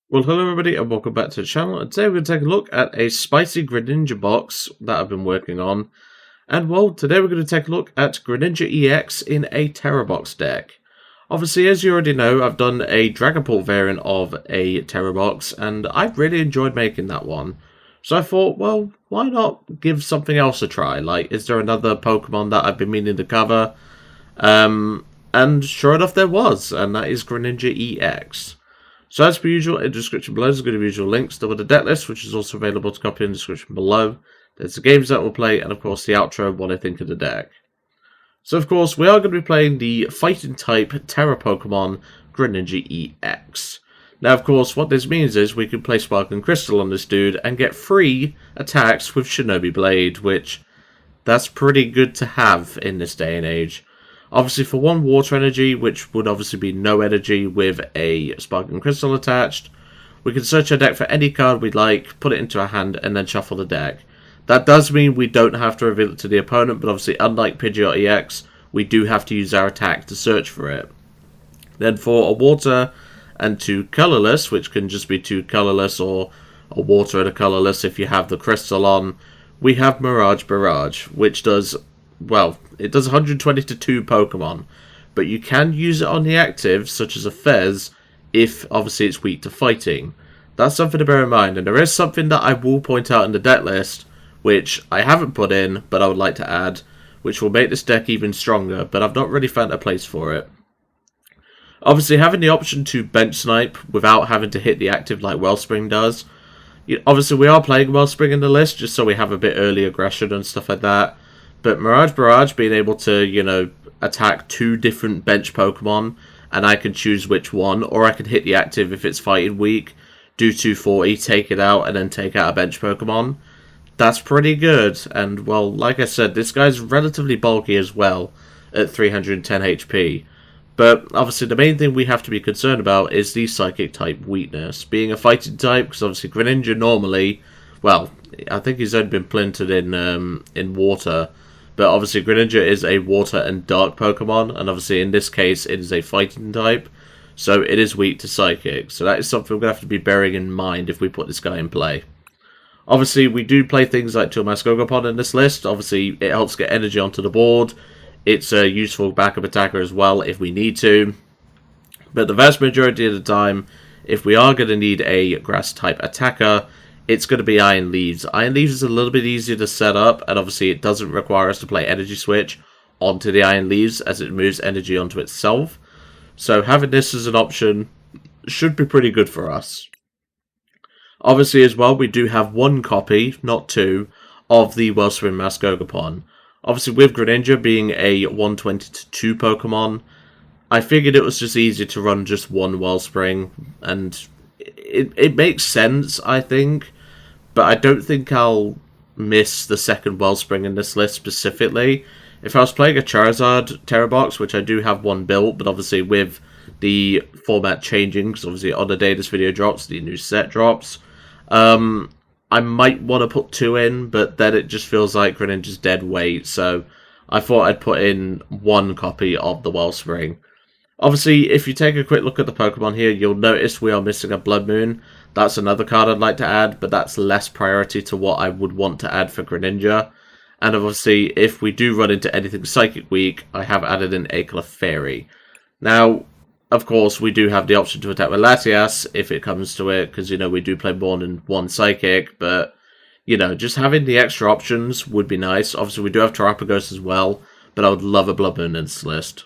Well, hello everybody and welcome back to the channel, and today we're going to take a look at a spicy Greninja box that I've been working on. And well, today we're going to take a look at Greninja EX in a Tera box deck. Obviously, as you already know, I've done a Dragon Ball variant of a Tera box, and I've really enjoyed making that one. So I thought, well, why not give something else a try? Like, is there another Pokemon that I've been meaning to cover? And sure enough there was, and that is Greninja EX. So as per usual, in the description below there's going to be visual links to the deck list, which is also available to copy in the description below. There's the games that we'll play, and of course the outro, what I think of the deck. So of course, we are going to be playing the Fighting type Tera Pokemon, Greninja EX. Now of course, what this means is we can play Sparkling Crystal on this dude and get free attacks with Shinobi Blade, which that's pretty good to have in this day and age. Obviously for one water energy, which would obviously be no energy with a Sparkling Crystal attached, we can search our deck for any card we'd like, put it into our hand, and then shuffle the deck. That does mean we don't have to reveal it to the opponent, but obviously unlike Pidgeot EX, we do have to use our attack to search for it. Then for a water and two colorless, which can just be two colorless or a water and a colorless if you have the crystal on, we have Mirage Barrage, which does, well, it does 120 to 2 Pokemon, but you can use it on the active, such as a Fez, if obviously it's weak to fighting. That's something to bear in mind, and there is something that I will point out in the deck list, which I haven't put in, but I would like to add, which will make this deck even stronger, but I've not really found a place for it. Obviously, having the option to bench snipe without having to hit the active like Wellspring does. Obviously, we are playing Wellspring in the list, just so we have a bit early aggression and stuff like that. But Mirage Barrage being able to, attack two different bench Pokemon, and I can choose which one, or I can hit the active if it's fighting weak, do 240, take it out, and then take out a bench Pokemon. That's pretty good, and well, like I said, this guy's relatively bulky as well, at 310 HP. But obviously the main thing we have to be concerned about is the Psychic type weakness. Being a fighting type, because obviously Greninja normally, well, I think he's only been planted in water, but obviously Greninja is a water and dark Pokemon, and obviously in this case it is a fighting type, so it is weak to Psychic. So that is something we're going to have to be bearing in mind if we put this guy in play. Obviously we do play things like Toolmask Ogerpon in this list. Obviously it helps get energy onto the board. It's a useful backup attacker as well if we need to. But the vast majority of the time, if we are going to need a grass type attacker, it's going to be Iron Leaves. Iron Leaves is a little bit easier to set up, and obviously it doesn't require us to play Energy Switch onto the Iron Leaves as it moves energy onto itself. So having this as an option should be pretty good for us. Obviously as well, we do have one copy, not two, of the Wellspring Mask Ogerpon. Obviously with Greninja being a 120 to 2 Pokemon, I figured it was just easier to run just one Wellspring, and it makes sense, I think. But I don't think I'll miss the second Wellspring in this list specifically. If I was playing a Charizard Tera box, which I do have one built, but obviously with the format changing, because obviously on the day this video drops, the new set drops, I might want to put 2 in, but then it just feels like Greninja's dead weight, so I thought I'd put in one copy of the Wellspring. Obviously, if you take a quick look at the Pokemon here, you'll notice we are missing a Blood Moon. That's another card I'd like to add, but that's less priority to what I would want to add for Greninja. And obviously, if we do run into anything Psychic weak, I have added in a Clefairy. Now, of course, we do have the option to attack with Latias if it comes to it, because, we do play more than one Psychic, but, just having the extra options would be nice. Obviously, we do have Terapagos as well, but I would love a Blood Moon in this list.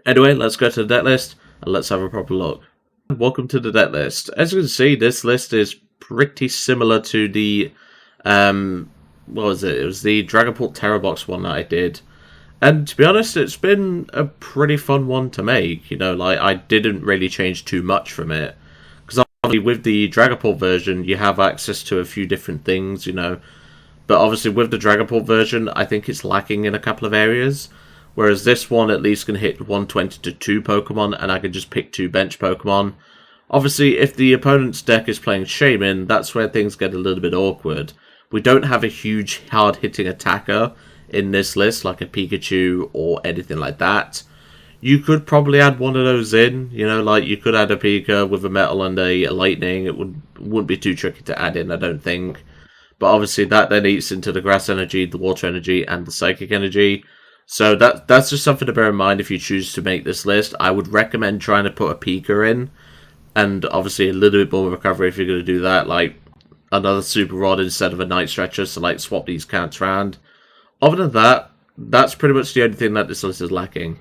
Anyway, let's go to the deck list, and let's have a proper look. Welcome to the deck list. As you can see, this list is pretty similar to the, what was it? It was the Dragon Ball Tera box one that I did. And to be honest, it's been a pretty fun one to make. I didn't really change too much from it. Because obviously with the Dragon Ball version, you have access to a few different things, But obviously with the Dragon Ball version, I think it's lacking in a couple of areas. Whereas this one at least can hit 120 to 2 Pokemon, and I can just pick 2 bench Pokemon. Obviously, if the opponent's deck is playing Shaman, that's where things get a little bit awkward. We don't have a huge hard-hitting attacker in this list, like a Pikachu or anything like that. You could probably add one of those in, you know, like you could add a Pika with a Metal and a Lightning. It wouldn't be too tricky to add in, I don't think. But obviously that then eats into the Grass Energy, the Water Energy, and the Psychic Energy. So that's just something to bear in mind if you choose to make this list. I would recommend trying to put a Pika in, and obviously a little bit more recovery if you're going to do that, like another Super Rod instead of a Night Stretcher, so like swap these counts around. Other than that, that's pretty much the only thing that this list is lacking.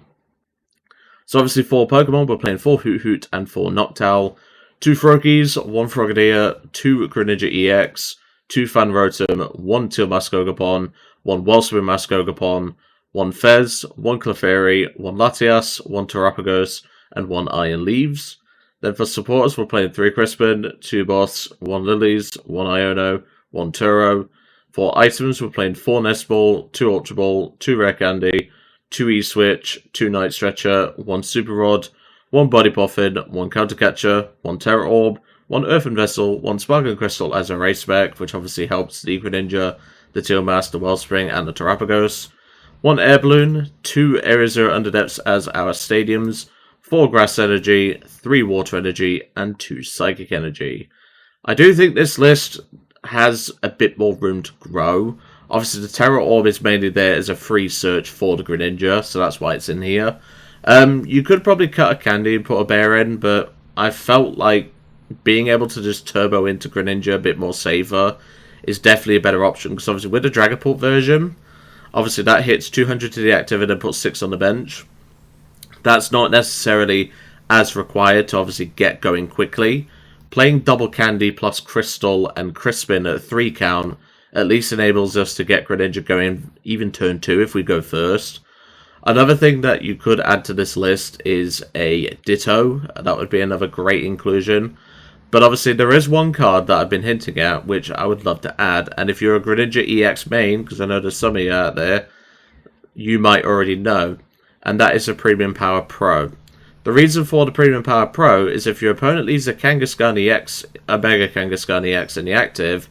So obviously for Pokemon, we're playing 4 Hoothoot and 4 Noctowl, 2 Froakies, 1 Frogadier, 2 Greninja EX, 2 Fan Rotom, 1 Teal Ogerpon, 1 Wellspring Ogerpon, 1 Fez, 1 Clefairy, 1 Latias, 1 Terapagos, and 1 Iron Leaves. Then for supporters, we're playing 3 Crispin, 2 Boss, 1 Lillies, 1 Iono, 1 Turo. For items, we're playing 4 Nest Ball, 2 Ultra Ball, 2 Rare Candy, 2 E-Switch, 2 Night Stretcher, 1 Super Rod, 1 Body Puffin, 1 Counter Catcher, 1 Terra Orb, 1 Earthen Vessel, 1 Sparkling Crystal as a race spec, which obviously helps the Greninja, the Teal Mask, the Wellspring, and the Terapagos, 1 Air Balloon, 2 Area Zero Underdepths as our stadiums, 4 Grass Energy, 3 Water Energy, and 2 Psychic Energy. I do think this list has a bit more room to grow. Obviously, the Terra Orb is mainly there as a free search for the Greninja, so that's why it's in here. You could probably cut a Candy and put a Bear in, but I felt like being able to just turbo into Greninja a bit more safer is definitely a better option, because obviously with the Dragapult version, obviously that hits 200 to the active and then puts 6 on the bench. That's not necessarily as required to obviously get going quickly. Playing double Candy plus Crystal and Crispin at a 3 count at least enables us to get Greninja going even turn 2 if we go first. Another thing that you could add to this list is a Ditto. That would be another great inclusion. But obviously there is one card that I've been hinting at, which I would love to add. And if you're a Greninja EX main, because I know there's some of you out there, you might already know. And that is a Premium Power Pro. The reason for the Premium Power Pro is if your opponent leaves a Kangaskhan EX, a Mega Kangaskhan EX in the active,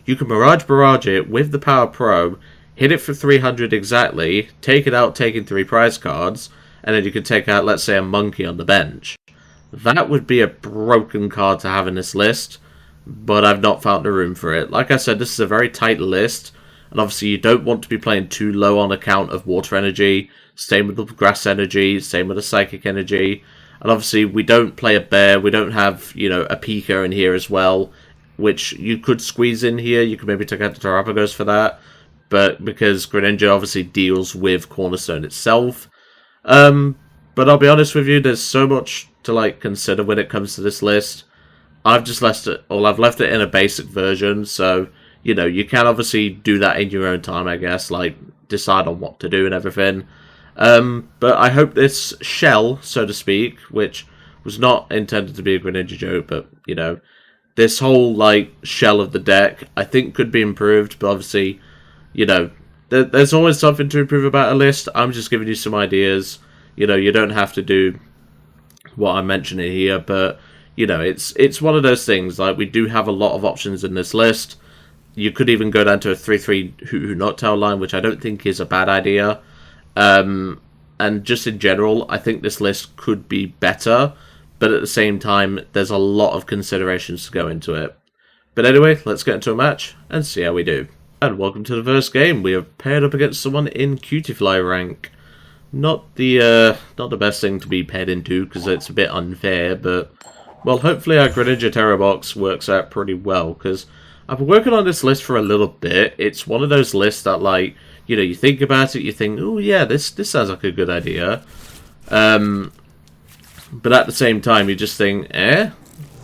you can Barrage it with the Power Pro, hit it for 300 exactly, take it out taking 3 prize cards, and then you can take out, let's say, a Monkey on the bench. That would be a broken card to have in this list, but I've not found the room for it. Like I said, this is a very tight list, and obviously you don't want to be playing too low on account of Water Energy, same with the Grass Energy, same with the Psychic Energy, and obviously we don't play a Bear, we don't have, you know, a Pika in here as well, which you could squeeze in here. You could maybe take out the Terapagos for that, but because Greninja obviously deals with Cornerstone itself. But I'll be honest with you, there's so much to like consider when it comes to this list. I've just left it, or I've left it in a basic version, so you know you can obviously do that in your own time, I guess, like decide on what to do and everything. But I hope this shell, so to speak, which was not intended to be a Greninja joke, but you know, this whole like shell of the deck, I think could be improved, but obviously, you know, there's always something to improve about a list. I'm just giving you some ideas. You know, you don't have to do what I'm mentioning here, but you know, it's one of those things. Like we do have a lot of options in this list. You could even go down to a 3/3 Hoothoot Noctowl line, which I don't think is a bad idea. And just in general, I think this list could be better. But at the same time, there's a lot of considerations to go into it. But anyway, let's get into a match and see how we do. And welcome to the first game. We have paired up against someone in Cutiefly rank. Not the best thing to be paired into because it's a bit unfair, but well, hopefully our Greninja Terra box works out pretty well because I've been working on this list for a little bit. It's one of those lists that, like, you know, you think about it, you think, oh yeah, this sounds like a good idea. But at the same time, you just think,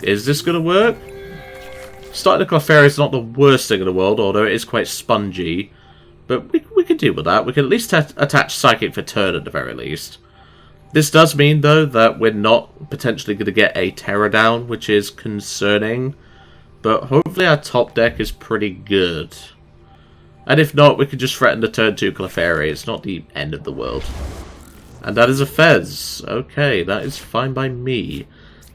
is this going to work? Starting a Clefairy is not the worst thing in the world, although it is quite spongy. But we can deal with that. We can at least attach Psychic for turn at the very least. This does mean, though, that we're not potentially going to get a Tera down, which is concerning. But hopefully our top deck is pretty good. And if not, we can just threaten the turn 2 Clefairy. It's not the end of the world. And that is a Fez. Okay, that is fine by me.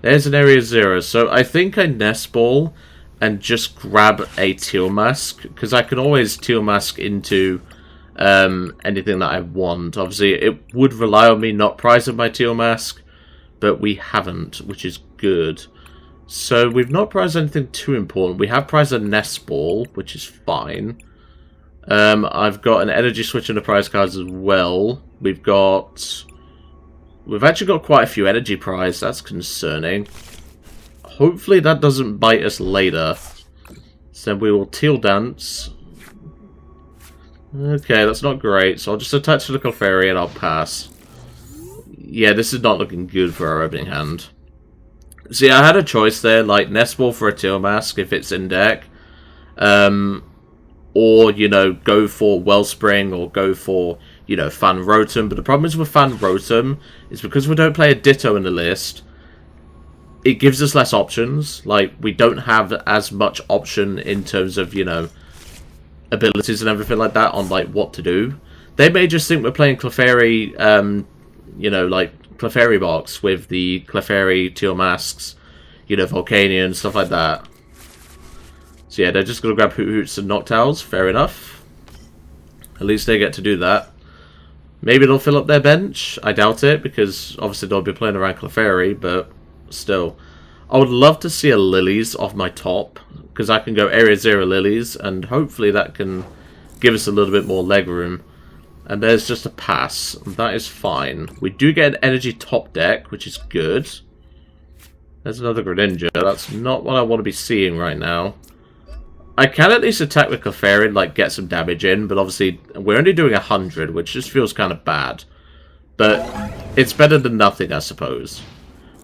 There's an Area Zero. So I think I Nest Ball and just grab a Teal Mask. Because I can always Teal Mask into anything that I want. Obviously, it would rely on me not prizing my Teal mask, but we haven't, which is good. So we've not prized anything too important. We have prized a Nest Ball, which is fine. I've got an Energy Switch in the prize cards as well. We've actually got quite a few energy prize. That's concerning. Hopefully that doesn't bite us later. So we will Teal Dance. Okay, that's not great. So I'll just attach to the Clefairy and I'll pass. Yeah, this is not looking good for our opening hand. See, I had a choice there, like Nest Ball for a Teal mask if it's in deck. Or, you know, go for Wellspring or go for, you know, Fan Rotom. But the problem is with Fan Rotom is because we don't play a Ditto in the list, it gives us less options. Like, we don't have as much option in terms of, you know, abilities and everything like that on, like, what to do. They may just think we're playing Clefairy, you know, like, Clefairy box with the Clefairy Teal masks, you know, Volcanion, stuff like that. So yeah, they're just going to grab Hootoots and Noctowls, fair enough. At least they get to do that. Maybe they'll fill up their bench, I doubt it, because obviously they'll be playing around Clefairy, but still. I would love to see a Lillies off my top, because I can go Area 0 Lillies, and hopefully that can give us a little bit more leg room. And there's just a pass. That is fine. We do get an energy top deck, which is good. There's another Greninja. That's not what I want to be seeing right now. I can at least attack with Clefairy and like, get some damage in, but obviously we're only doing 100, which just feels kind of bad. But it's better than nothing, I suppose.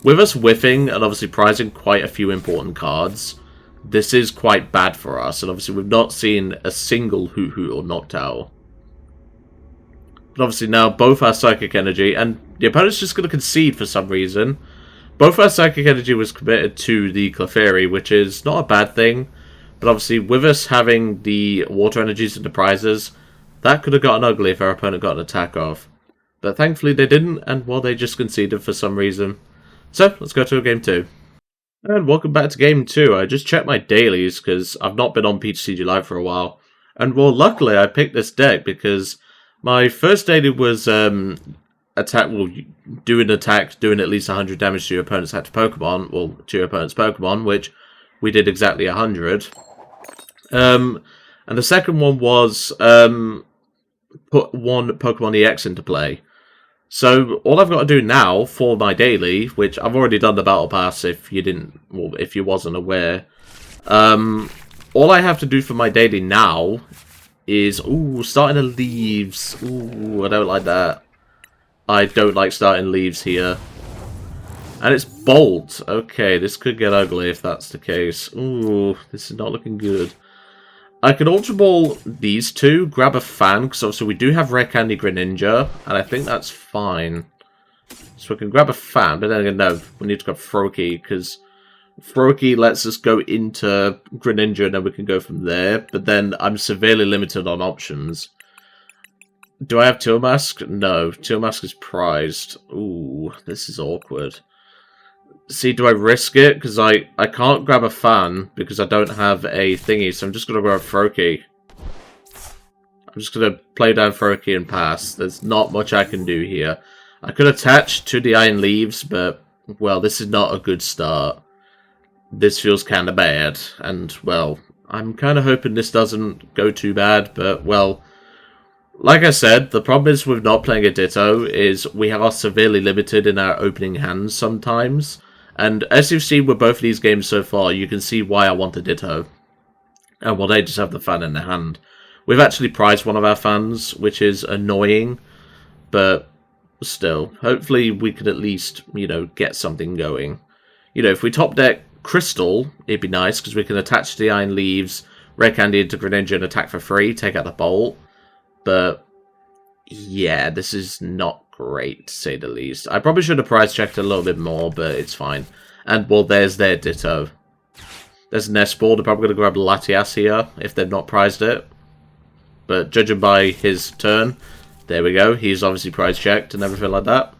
With us whiffing and obviously prizing quite a few important cards, this is quite bad for us. And obviously we've not seen a single Hoothoot or Noctowl. But obviously now both our Psychic Energy, and the opponent's just going to concede for some reason. Both our Psychic Energy was committed to the Clefairy, which is not a bad thing. But obviously, with us having the Water Energies and the prizes, that could have gotten ugly if our opponent got an attack off. But thankfully they didn't, and well, they just conceded for some reason. So, let's go to game 2. And welcome back to game 2. I just checked my dailies, because I've not been on PTCG Live for a while. And well, luckily I picked this deck, because my first daily was attack, well, doing attack, doing at least 100 damage to your opponent's active Pokemon, well, to your opponent's Pokemon, which we did exactly 100. And the second one was put one Pokemon EX into play. So all I've got to do now for my daily, which I've already done the battle pass if you didn't, well, if you wasn't aware. All I have to do for my daily now is, ooh, starting a Leaves. Ooh, I don't like that. I don't like starting Leaves here. And it's Bolt. Okay, this could get ugly if that's the case. Ooh, this is not looking good. I could Ultra Ball these two, grab a Fan, because obviously we do have Rare Candy Greninja, and I think that's fine. So we can grab a Fan, but then again, no, we need to grab Froakie, because Froakie lets us go into Greninja, and then we can go from there, but then I'm severely limited on options. Do I have Teal Mask? No, Teal Mask is prized. Ooh, this is awkward. See, do I risk it? Because I can't grab a Fan because I don't have a thingy, so I'm just going to grab Froakie. I'm just going to play down Froakie and pass. There's not much I can do here. I could attach to the Iron Leaves, but, well, this is not a good start. This feels kind of bad, and, well, I'm kind of hoping this doesn't go too bad, but, well, like I said, the problem is with not playing a Ditto is we are severely limited in our opening hands sometimes. And as you've seen with both of these games so far, you can see why I want a Ditto. And well, they just have the Fan in their hand. We've actually prized one of our Fans, which is annoying. But still, hopefully we could at least, you know, get something going. You know, if we top deck Crystal, it'd be nice, because we can attach to the Iron Leaves, Rare Candy into Greninja and attack for free, take out the Bolt. But, yeah, this is not great, to say the least. I probably should have price checked a little bit more, but it's fine. And, well, there's their Ditto. There's Nest Ball. They're probably going to grab Latias here, if they've not prized it. But judging by his turn, there we go. He's obviously price checked and everything like that.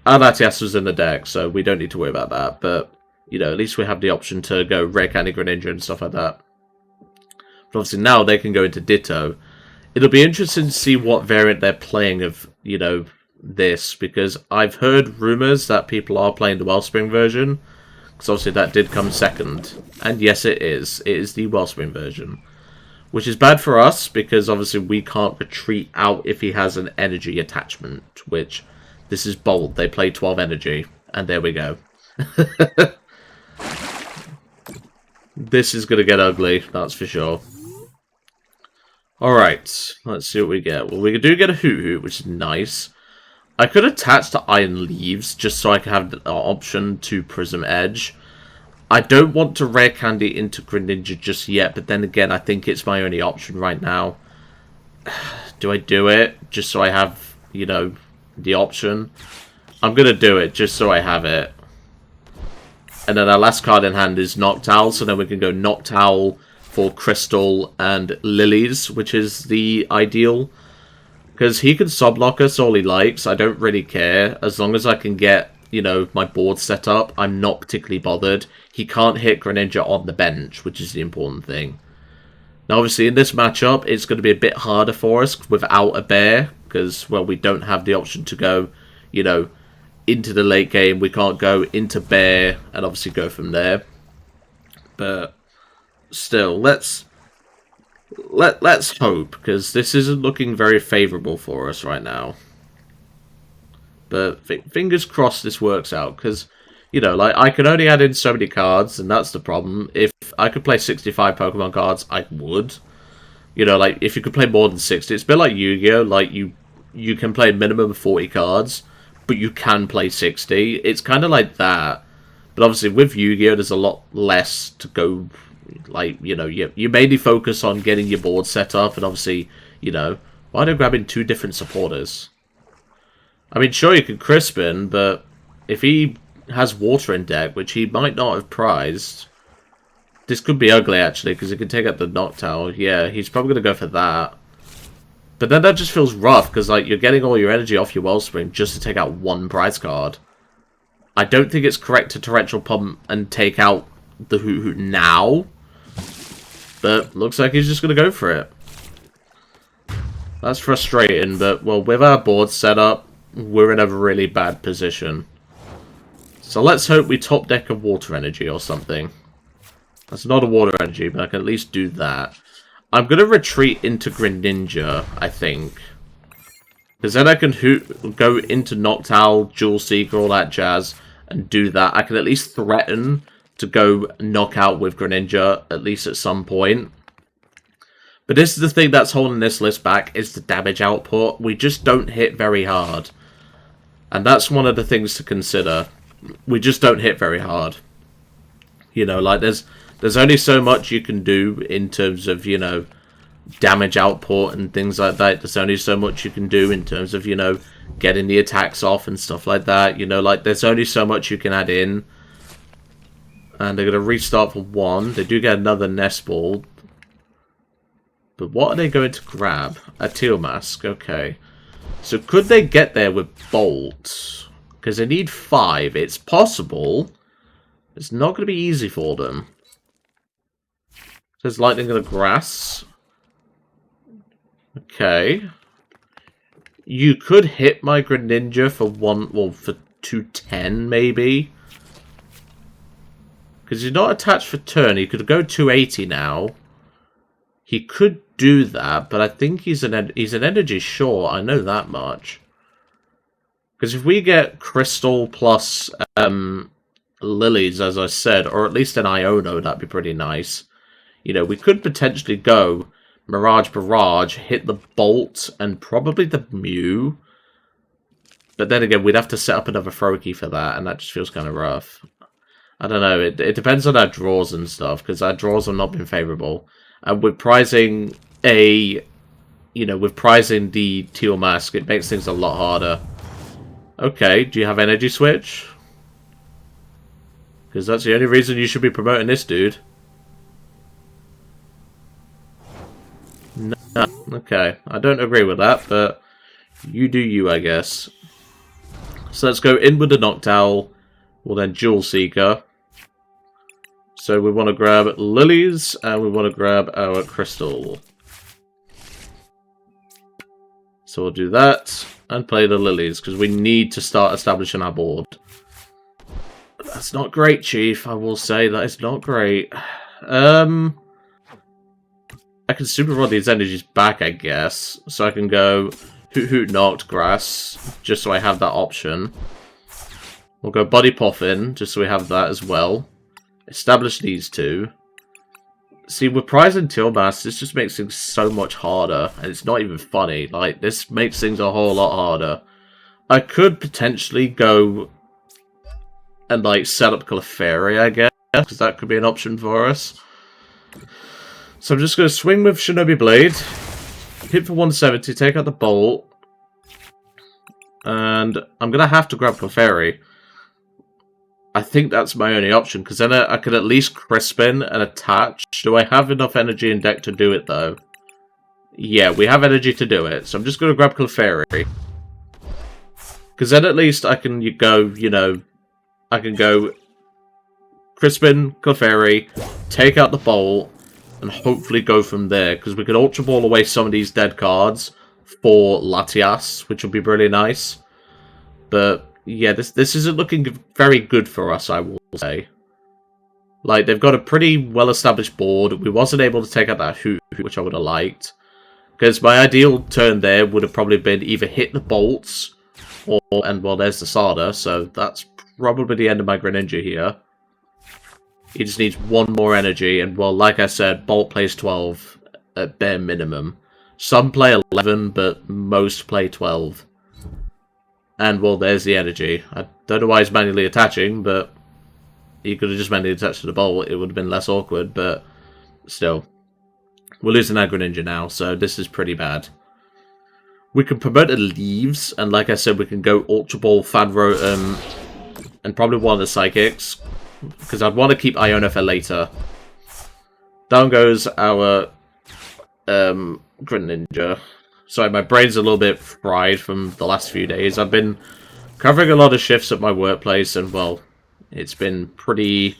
Our Latias was in the deck, so we don't need to worry about that. But, you know, at least we have the option to go Rare Candy Greninja and stuff like that. But obviously now they can go into Ditto. It'll be interesting to see what variant they're playing of, you know, this, because I've heard rumours that people are playing the Wellspring version, because obviously that did come second. And yes, it is. It is the Wellspring version. Which is bad for us, because obviously we can't retreat out if he has an energy attachment, which, this is bold. They play 12 energy, and there we go. This is going to get ugly, that's for sure. Alright, let's see what we get. Well, we do get a Hoothoot, which is nice. I could attach to Iron Leaves, just so I can have the option to Prism Edge. I don't want to Rare Candy into Greninja just yet, but then again, I think it's my only option right now. Do I do it, just so I have, you know, the option? I'm going to do it, just so I have it. And then our last card in hand is Noctowl, so then we can go Noctowl for Crystal and Lilies, which is the ideal. Because he can subblock us all he likes, I don't really care. As long as I can get, you know, my board set up, I'm not particularly bothered. He can't hit Greninja on the bench, which is the important thing. Now, obviously, in this matchup, it's going to be a bit harder for us without a bear, because, well, we don't have the option to go, you know, into the late game. We can't go into bear and obviously go from there. But still, let's hope, because this isn't looking very favourable for us right now. But fingers crossed this works out, because, you know, like, I can only add in so many cards, and that's the problem. If I could play 65 Pokemon cards, I would. You know, like, if you could play more than 60, it's a bit like Yu-Gi-Oh! Like, you can play a minimum of 40 cards, but you can play 60. It's kind of like that. But obviously, with Yu-Gi-Oh! There's a lot less to go. Like, you know, you mainly focus on getting your board set up, and obviously, you know, why don't grabbing 2 different supporters? I mean, sure, you can Crispin, but if he has water in deck, which he might not have prized, this could be ugly, actually, because he can take out the Noctowl. Yeah, he's probably going to go for that. But then that just feels rough, because, like, you're getting all your energy off your Wellspring just to take out 1 prize card. I don't think it's correct to Torrential Pump and take out the Hoothoot now, but looks like he's just going to go for it. That's frustrating, but, well, with our board set up, we're in a really bad position. So let's hope we top deck a water energy or something. That's not a water energy, but I can at least do that. I'm going to retreat into Greninja, I think. Because then I can go into Noctowl, Jewel Seeker, all that jazz, and do that. I can at least threaten to go knock out with Greninja, at least at some point. But this is the thing that's holding this list back, is the damage output. We just don't hit very hard. And that's one of the things to consider. We just don't hit very hard. You know, like, there's only so much you can do in terms of, you know, damage output and things like that. There's only so much you can do in terms of, you know, getting the attacks off and stuff like that. You know, like, there's only so much you can add in. And they're going to restart for 1. They do get another Nest Ball. But what are they going to grab? A Teal Mask, okay. So could they get there with Bolt? Because they need 5. It's possible. It's not going to be easy for them. There's Lightning in the Grass. Okay. You could hit my Greninja for 210 maybe. Because he's not attached for turn. He could go 280 now. He could do that, but I think he's an energy short. I know that much. Because if we get Crystal plus Lilies, as I said, or at least an Iono, that'd be pretty nice. You know, we could potentially go Mirage Barrage, hit the Bolt, and probably the Mew. But then again, we'd have to set up another Froakie for that, and that just feels kind of rough. I don't know, it depends on our draws and stuff, because our draws have not been favourable. And with prizing with prizing the Teal Mask, it makes things a lot harder. Okay, do you have Energy Switch? Because that's the only reason you should be promoting this dude. No. Okay, I don't agree with that, but you do you, I guess. So let's go in with the Noctowl. We'll then Jewel Seeker. So we want to grab Lilies, and we want to grab our Crystal. So we'll do that and play the Lillies, because we need to start establishing our board. That's not great, Chief. I will say that is not great. I can super rod these energies back, I guess. So I can go Hoot Knocked Grass, just so I have that option. We'll go Body Poffin, just so we have that as well. Establish these two. See, with Prize and Teal Mass, this just makes things so much harder. And it's not even funny. Like, this makes things a whole lot harder. I could potentially go and, like, set up Clefairy, I guess. Because that could be an option for us. So I'm just going to swing with Shinobi Blade. Hit for 170, take out the Bolt. And I'm going to have to grab Clefairy. I think that's my only option, because then I could at least Crispin and attach. Do I have enough energy in deck to do it, though? Yeah, we have energy to do it. So I'm just going to grab Clefairy. Because then at least I can go, you know, I can go Crispin, Clefairy, take out the Bolt, and hopefully go from there. Because we could Ultra Ball away some of these dead cards for Latias, which would be really nice. But yeah, this isn't looking very good for us, I will say. Like, they've got a pretty well-established board. We wasn't able to take out that Hoot, which I would have liked. Because my ideal turn there would have probably been either hit the bolts, and, well, there's the Sada, so that's probably the end of my Greninja here. He just needs one more energy, and, well, like I said, Bolt plays 12 at bare minimum. Some play 11, but most play 12. And, well, there's the energy. I don't know why he's manually attaching, but he could have just manually attached to the Bolt. It would have been less awkward, but still. We're losing our Greninja now, so this is pretty bad. We can promote the Leaves, and like I said, we can go Ultra Ball, Fan Rotom, and probably one of the Psychics, because I'd want to keep Iono for later. Down goes our Greninja. Sorry, my brain's a little bit fried from the last few days. I've been covering a lot of shifts at my workplace, and, well, it's been pretty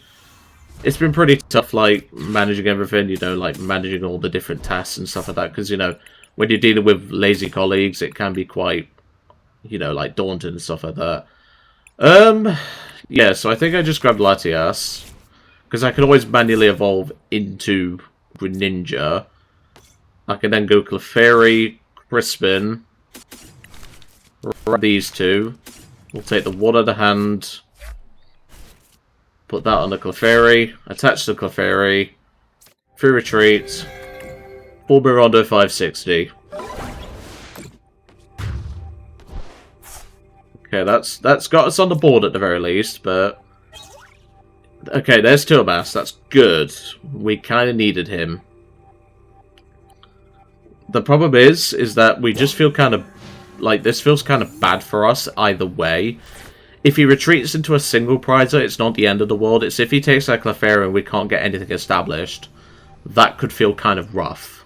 tough, like, managing everything, you know, like, managing all the different tasks and stuff like that, because, you know, when you're dealing with lazy colleagues, it can be quite, you know, like, daunting and stuff like that. Yeah, so I think I just grabbed Latias, because I can always manually evolve into Greninja. I can then go Clefairy, Crispin, grab these two. We'll take the one of the hand, put that on the Clefairy, attach the Clefairy, free retreat, full Mirondo 560. Okay, that's got us on the board at the very least, but okay, there's Turmass. That's good. We kind of needed him. The problem is that we just feel kind of like this feels kind of bad for us either way. If he retreats into a single prizer, it's not the end of the world. It's if he takes our Clefairy and we can't get anything established. That could feel kind of rough.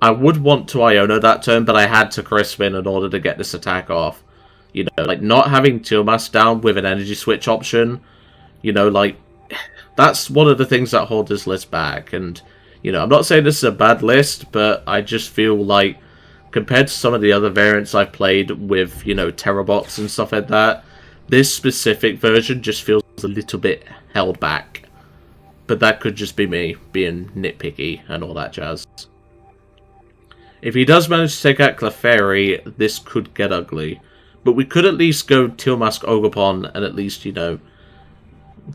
I would want to Iono that turn, but I had to Crispin in order to get this attack off. You know, like, not having Tealmass down with an energy switch option, you know, like, that's one of the things that hold this list back. And, you know, I'm not saying this is a bad list, but I just feel like, compared to some of the other variants I've played with, you know, Terabox and stuff like that, this specific version just feels a little bit held back. But that could just be me being nitpicky and all that jazz. If he does manage to take out Clefairy, this could get ugly. But we could at least go Tealmask Ogerpon and at least, you know,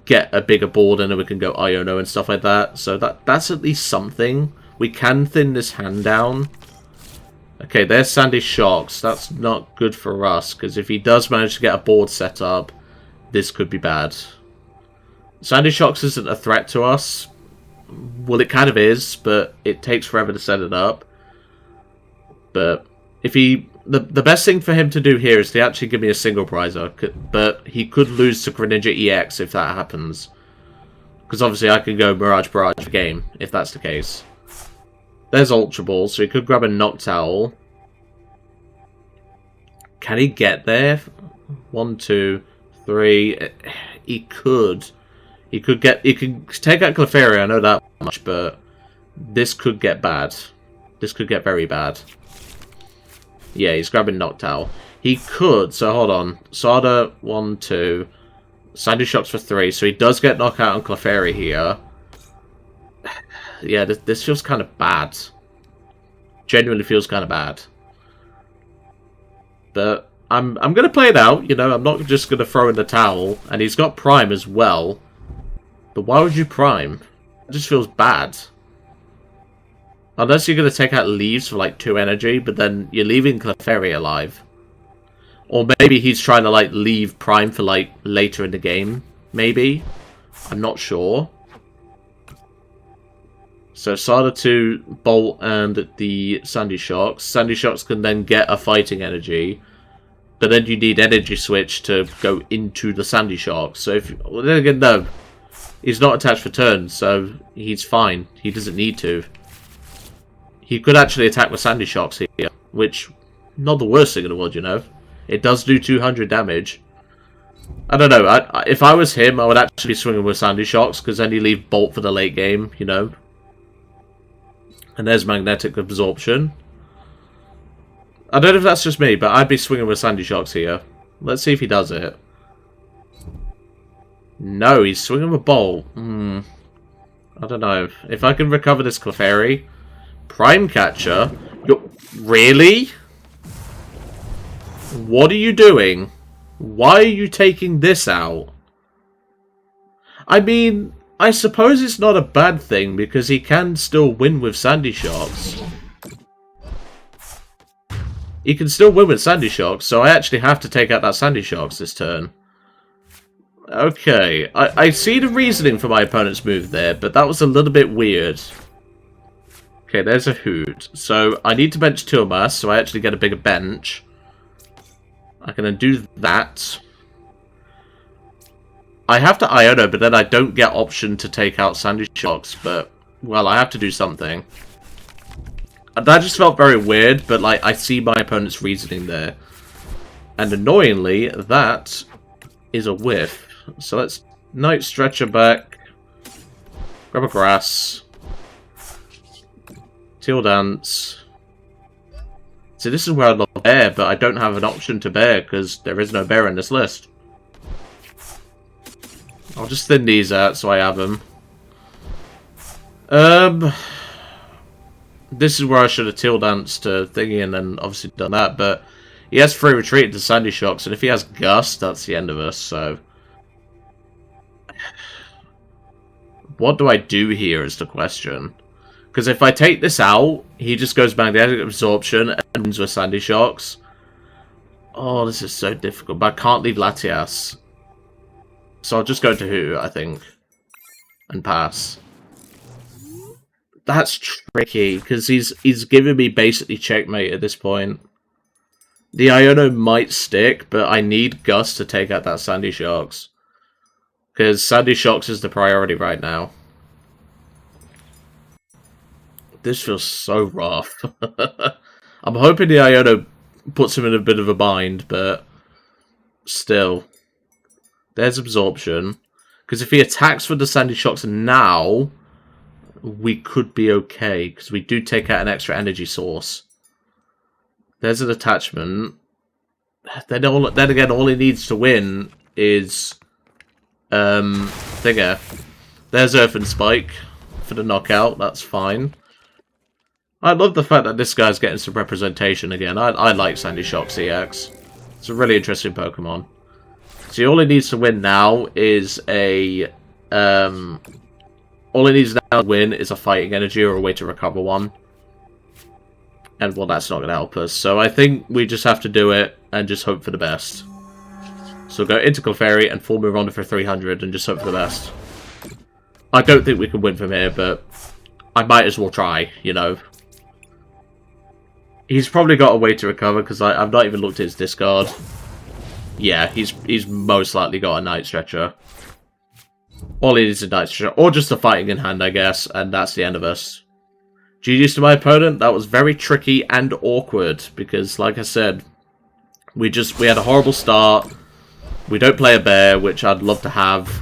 get a bigger board and then we can go Iono and stuff like that. So that's at least something. We can thin this hand down. Okay, there's Sandy Shocks. That's not good for us, because if he does manage to get a board set up, this could be bad. Sandy Shocks isn't a threat to us. Well, it kind of is, but it takes forever to set it up. But if he... The best thing for him to do here is to actually give me a single prizer, but he could lose to Greninja EX if that happens. Because obviously I can go Barrage for game, if that's the case. There's Ultra Ball, so he could grab a Noctowl. Can he get there? 1, 2, 3. He could. He could take out Clefairy, I know that much, but this could get bad. This could get very bad. Yeah, he's grabbing Noctowl. He could, so hold on. Sada, 1, 2. Sandy Shocks for 3, so he does get knockout on Clefairy here. Yeah, this feels kind of bad. Genuinely feels kind of bad. But I'm gonna play it out, you know, I'm not just gonna throw in the towel. And he's got Prime as well. But why would you Prime? It just feels bad. Unless you're gonna take out Leaves for like 2 energy, but then you're leaving Clefairy alive. Or maybe he's trying to like leave Prime for like later in the game. Maybe. I'm not sure. So Sada 2, Bolt, and the Sandy Shocks. Sandy Shocks can then get a fighting energy. But then you need Energy Switch to go into the Sandy Shocks. So if... Well, then again, no. He's not attached for turn, so he's fine. He doesn't need to. He could actually attack with Sandy Shocks here. Which, not the worst thing in the world, you know. It does do 200 damage. I don't know. If I was him, I would actually be swinging with Sandy Shocks. Because then you leave Bolt for the late game, you know. And there's Magnetic Absorption. I don't know if that's just me, but I'd be swinging with Sandy Shocks here. Let's see if he does it. No, he's swinging with Bolt. I don't know. If I can recover this Clefairy. Prime Catcher? Really? What are you doing? Why are you taking this out? I mean... I suppose it's not a bad thing, because he can still win with Sandy Shocks. He can still win with Sandy Shocks, so I actually have to take out that Sandy Shocks this turn. Okay, I see the reasoning for my opponent's move there, but that was a little bit weird. Okay, there's a Hoot. So I need to bench Tilmas, so I actually get a bigger bench. I can then do that. I have to Iono, but then I don't get option to take out Sandy Shocks, but, well, I have to do something. That just felt very weird, but, like, I see my opponent's reasoning there. And annoyingly, that is a whiff. So let's Night Stretcher back. Grab a Grass. Teal Dance. See, this is where I'd love Bear, but I don't have an option to Bear, because there is no Bear in this list. I'll just thin these out so I have them. This is where I should have Teal Danced to Thingy and then obviously done that, but he has free retreat into Sandy Shocks, and if he has Gust, that's the end of us, so... What do I do here is the question. Because if I take this out, he just goes Magnetic Absorption and wins with Sandy Shocks. Oh, this is so difficult, but I can't leave Latias. So I'll just go to Hoothoot, I think. And pass. That's tricky, because he's giving me basically checkmate at this point. The Iono might stick, but I need Gust to take out that Sandy Shocks. Because Sandy Shocks is the priority right now. This feels so rough. I'm hoping the Iono puts him in a bit of a bind, but still. There's Absorption. Because if he attacks with the Sandy Shocks now, we could be okay. Because we do take out an extra energy source. There's an attachment. Then again, all he needs to win is... Thinger. There's Earth and Spike for the knockout. That's fine. I love the fact that this guy's getting some representation again. I like Sandy Shocks EX. It's a really interesting Pokemon. See, all he needs to win now is a... all he needs now to win is a Fighting Energy or a way to recover one. And, well, that's not going to help us. So I think we just have to do it and just hope for the best. So go into Clefairy and full move on for 300 and just hope for the best. I don't think we can win from here, but I might as well try, you know. He's probably got a way to recover because I've not even looked at his discard. Yeah, he's most likely got a Night Stretcher. All he needs is a Night Stretcher, or just a Fighting in hand, I guess, and that's the end of us. GG's to my opponent. That was very tricky and awkward because, like I said, we had a horrible start. We don't play a bear, which I'd love to have.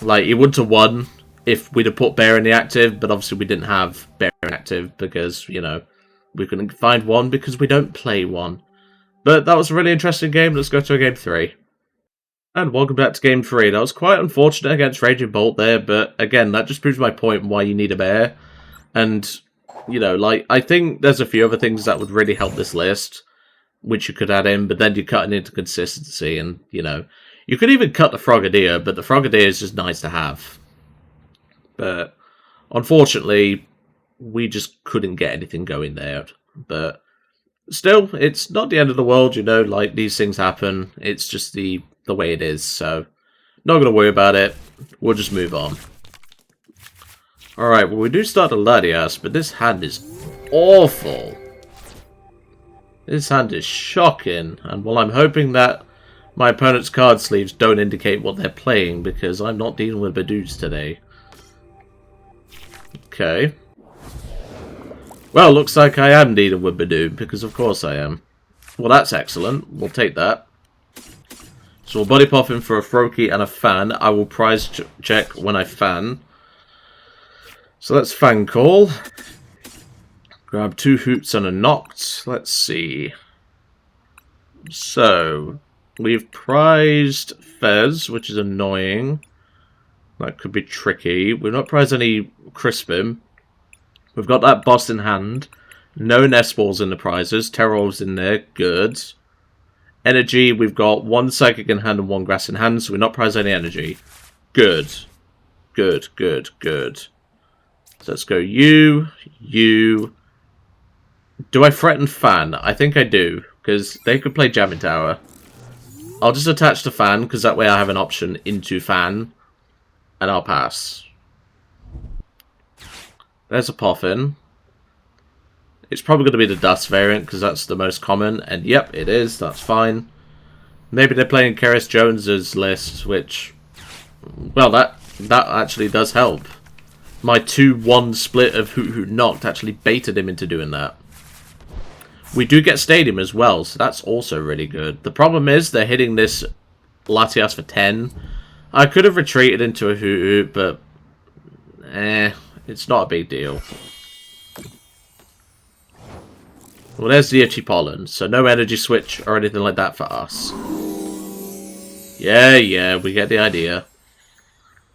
Like, he wouldn't have won if we'd have put bear in the active, but obviously we didn't have bear in active because, you know, we couldn't find one because we don't play one. But that was a really interesting game. Let's go to game 3. And welcome back to game 3. That was quite unfortunate against Raging Bolt there, but again, that just proves my point why you need a bear. And, you know, like, I think there's a few other things that would really help this list, which you could add in, but then you're cutting into consistency, and, you know, you could even cut the Frogadier, but the Frogadier is just nice to have. But, unfortunately, we just couldn't get anything going there. But, still, it's not the end of the world, you know, like, these things happen. It's just the way it is, so not going to worry about it. We'll just move on. Alright, well, we do start the Latias, but this hand is awful. This hand is shocking, and well, I'm hoping that my opponent's card sleeves don't indicate what they're playing, because I'm not dealing with Badoos today. Okay. Well, looks like I am dealing with Badoo, because of course I am. Well, that's excellent. We'll take that. So we'll body pop him for a Froakie and a Fan. I will prize check when I Fan. So let's Fan call. Grab 2 Hoots and a Noct. Let's see. So, we've prized Fez, which is annoying. That could be tricky. We've not prized any Crispin. We've got that boss in hand. No Nest Balls in the prizes. Tero's in there. Good. Energy, we've got 1 Psychic in hand and 1 Grass in hand, so we're not prized any energy. Good. Good, good, good. So let's go you. Do I threaten Fan? I think I do, because they could play Jamming Tower. I'll just attach to Fan, because that way I have an option into Fan, and I'll pass. There's a Poffin. It's probably going to be the Dust variant, because that's the most common, and yep, it is, that's fine. Maybe they're playing Keris Jones's list, which, well, that actually does help. My 2-1 split of Hoothoot Noct actually baited him into doing that. We do get Stadium as well, so that's also really good. The problem is, they're hitting this Latias for 10. I could have retreated into a Hoothoot, but, it's not a big deal. Well, there's the Itchy Pollen, so no Energy Switch or anything like that for us. Yeah, we get the idea.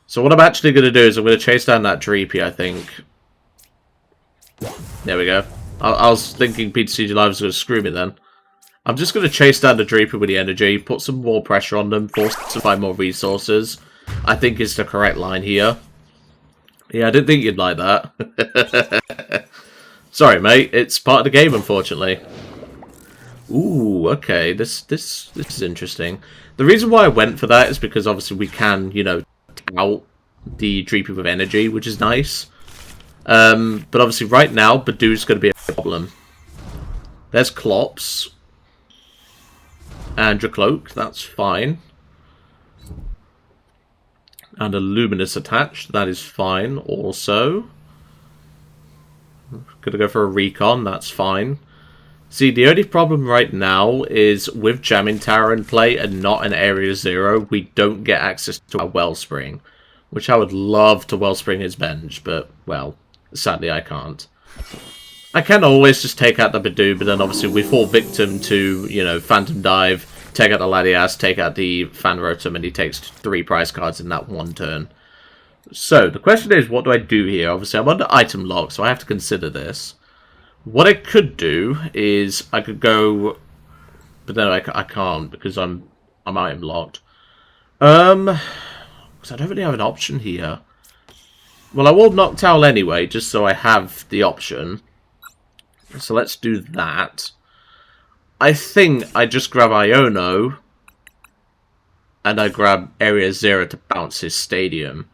So what I'm actually going to do is I'm going to chase down that Dreepy, I think. There we go. I was thinking PTCG Live was going to screw me then. I'm just going to chase down the Dreepy with the energy, put some more pressure on them, force them to find more resources. I think is the correct line here. Yeah, I didn't think you'd like that. Sorry, mate. It's part of the game, unfortunately. Ooh, okay. This is interesting. The reason why I went for that is because obviously we can, you know, out the Dreepy with energy, which is nice. But obviously right now, Badoo's going to be a problem. There's Clops. And Dracloak, that's fine. And a Luminous attached, that is fine also. Gonna go for a Recon, that's fine. See, the only problem right now is with Jamming Tower in play and not an Area 0, we don't get access to our Wellspring. Which I would love to Wellspring his bench, but, well, sadly I can't. I can always just take out the Badoo, but then obviously we fall victim to, you know, Phantom Dive, take out the Latias, take out the Fan Rotom, and he takes 3 prize cards in that one turn. So, the question is, what do I do here? Obviously, I'm under item lock, so I have to consider this. What I could do is, I could go... But then I can't, because I'm item locked. Because I don't really have an option here. Well, I will Noctowl anyway, just so I have the option. So let's do that. I think I just grab Iono, and I grab Area 0 to bounce his Stadium.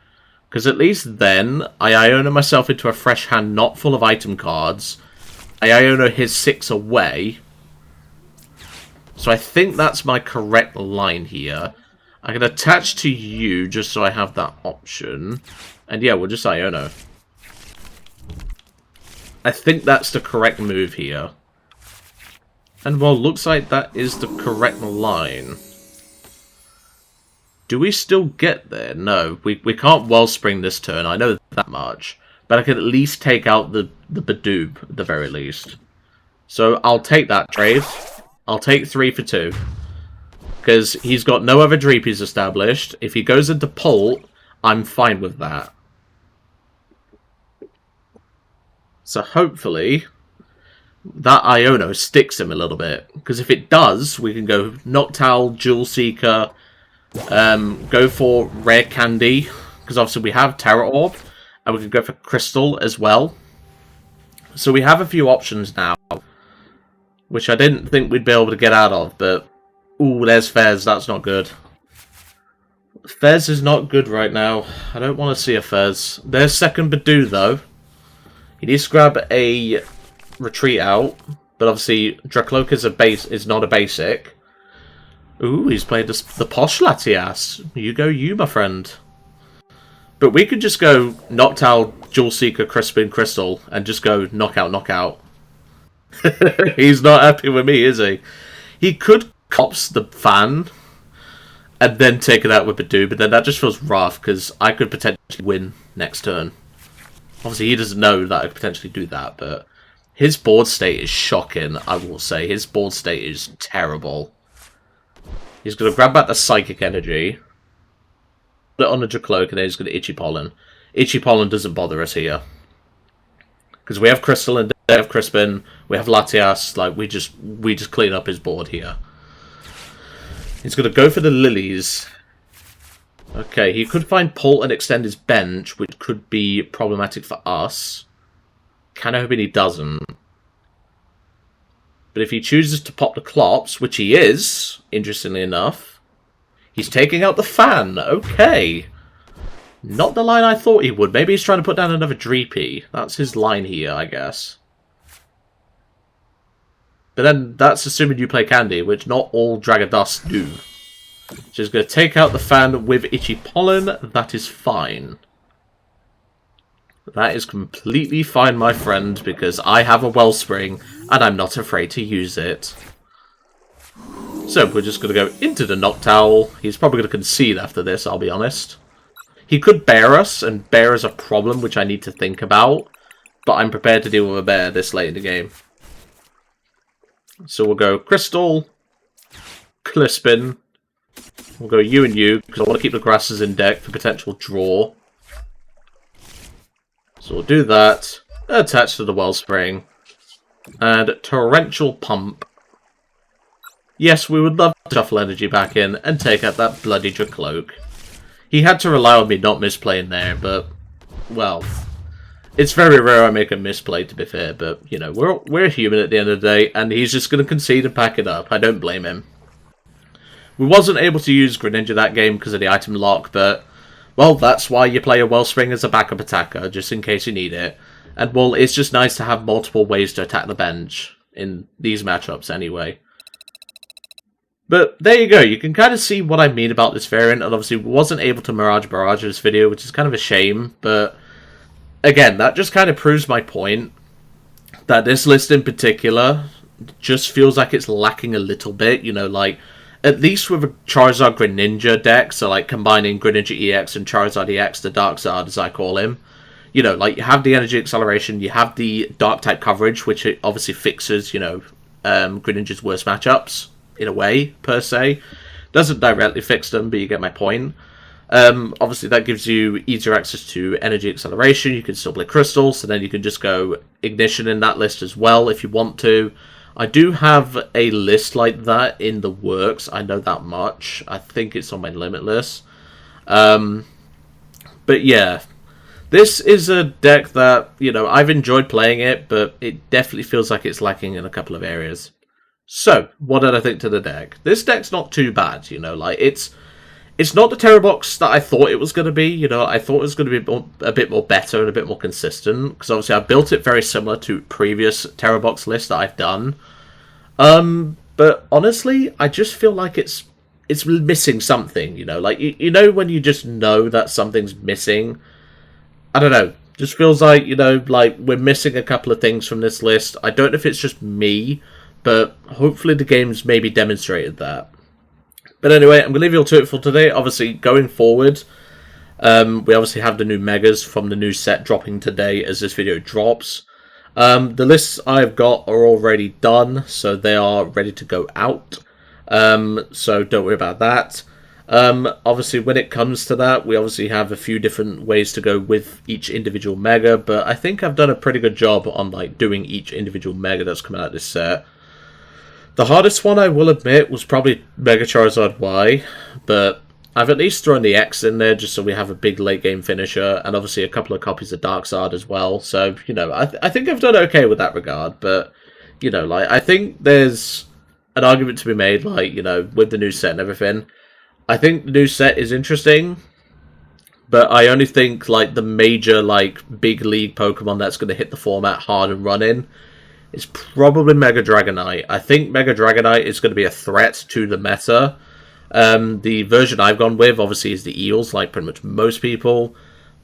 Because at least then, I Iono myself into a fresh hand not full of item cards. I Iono his 6 away. So I think that's my correct line here. I can attach to you just so I have that option. And yeah, we'll just Iono. I think that's the correct move here. And well, looks like that is the correct line. Do we still get there? No, we can't Wellspring this turn, I know that much. But I can at least take out the Badoob, at the very least. So I'll take that trade. I'll take 3 for 2. Because he's got no other Dreepies established. If he goes into Pult, I'm fine with that. So hopefully that Iono sticks him a little bit. Because if it does, we can go Noctowl, Jewel Seeker, go for Rare Candy. Because obviously we have Tera Orb. And we can go for Crystal as well. So we have a few options now. Which I didn't think we'd be able to get out of, but... Ooh, there's Fez, that's not good. Fez is not good right now. I don't want to see a Fez. There's second Badoo, though. He needs to grab a Retreat out, but obviously Dracloak is not a basic. Ooh, he's played the posh Latias. You go you, my friend. But we could just go Noctowl, Jewel Seeker, Crispin, Crystal, and just go knockout, knockout. He's not happy with me, is he? He could cops the Fan and then take it out with Badoo, but then that just feels rough because I could potentially win next turn. Obviously, he doesn't know that I could potentially do that, but his board state is shocking, I will say. His board state is terrible. He's going to grab back the Psychic Energy, put it on the Dracloak, and then he's going to Itchy Pollen. Itchy Pollen doesn't bother us here. Because we have Crystal and we have Crispin, we have Latias, like we just clean up his board here. He's gonna go for the Lilies. Okay, he could find Pult and extend his bench, which could be problematic for us. Kinda hoping he doesn't. But if he chooses to pop the Clops, which he is, interestingly enough, he's taking out the Fan. Okay. Not the line I thought he would. Maybe he's trying to put down another Dreepy. That's his line here, I guess. But then that's assuming you play Candy, which not all Dragadusts do. So he's going to take out the Fan with Itchy Pollen. That is fine. That is completely fine, my friend, because I have a Wellspring, and I'm not afraid to use it. So we're just going to go into the Noctowl. He's probably going to concede after this, I'll be honest. He could bear us, and bear is a problem which I need to think about. But I'm prepared to deal with a bear this late in the game. So we'll go Crystal, Crispin. We'll go you and you, because I want to keep the grasses in deck for potential draw. So we'll do that. Attach to the Wellspring. And Torrential Pump. Yes, we would love to shuffle energy back in and take out that bloody Dracloak. He had to rely on me not misplaying there, but, well, it's very rare I make a misplay, to be fair, but, you know, we're human at the end of the day, and he's just going to concede and pack it up. I don't blame him. We wasn't able to use Greninja that game because of the item lock, but, well, that's why you play a Wellspring as a backup attacker, just in case you need it. And, well, it's just nice to have multiple ways to attack the bench in these matchups anyway. But there you go, you can kind of see what I mean about this variant, and obviously wasn't able to Mirage Barrage this video, which is kind of a shame, but again, that just kind of proves my point, that this list in particular just feels like it's lacking a little bit, you know, like, at least with a Charizard Greninja deck, so like combining Greninja EX and Charizard EX, the Dark Zard as I call him, you know, like you have the Energy Acceleration, you have the Dark type coverage, which it obviously fixes, you know, Greninja's worst matchups. In a way, per se. Doesn't directly fix them, but you get my point. Obviously, that gives you easier access to Energy Acceleration. You can still play Crystal, so then you can just go Ignition in that list as well, if you want to. I do have a list like that in the works, I know that much. I think it's on my limit list. But yeah, this is a deck that, you know, I've enjoyed playing it, but it definitely feels like it's lacking in a couple of areas. So, what did I think to the deck? This deck's not too bad, you know, like, it's not the Tera box that I thought it was going to be, you know, I thought it was going to be a bit more better and a bit more consistent, because obviously I built it very similar to previous Tera box lists that I've done. But honestly, I just feel like it's missing something, you know, like, you know when you just know that something's missing? I don't know, just feels like, you know, like, we're missing a couple of things from this list. I don't know if it's just me, but hopefully the game's maybe demonstrated that. But anyway, I'm going to leave you all to it for today. Obviously, going forward, we obviously have the new Megas from the new set dropping today as this video drops. The lists I've got are already done, so they are ready to go out. So don't worry about that. Obviously, when it comes to that, we obviously have a few different ways to go with each individual mega, but I think I've done a pretty good job on like doing each individual mega that's coming out of this set. The hardest one, I will admit, was probably Mega Charizard Y, but I've at least thrown the X in there just so we have a big late game finisher, and obviously a couple of copies of Darkseid as well. So, you know, I think I've done okay with that regard, but, you know, like, I think there's an argument to be made, like, you know, with the new set and everything. I think the new set is interesting, but I only think, like, the major, like, big league Pokemon that's going to hit the format hard and running is probably Mega Dragonite. I think Mega Dragonite is going to be a threat to the meta. The version I've gone with, obviously, is the Eels, like pretty much most people.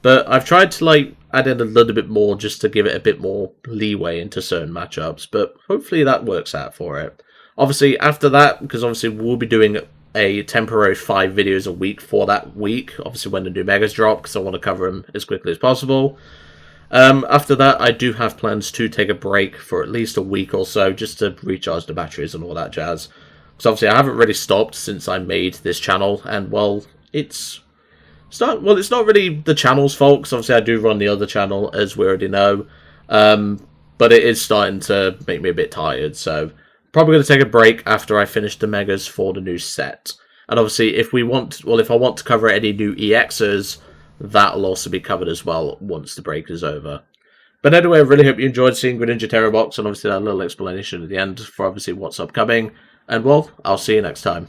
But I've tried to, like, add in a little bit more just to give it a bit more leeway into certain matchups. But hopefully that works out for it. Obviously, after that, because obviously we'll be doing a temporary 5 videos a week for that week. Obviously when the new Megas drop, because I want to cover them as quickly as possible. After that, I do have plans to take a break for at least a week or so, just to recharge the batteries and all that jazz. Because obviously I haven't really stopped since I made this channel, and well, it's not really the channel's fault, because obviously I do run the other channel, as we already know. But it is starting to make me a bit tired, so probably going to take a break after I finish the Megas for the new set. And obviously, if I want to cover any new EXs, that'll also be covered as well once the break is over. But anyway, I really hope you enjoyed seeing Greninja Tera box, and obviously that little explanation at the end for obviously what's upcoming. And well, I'll see you next time.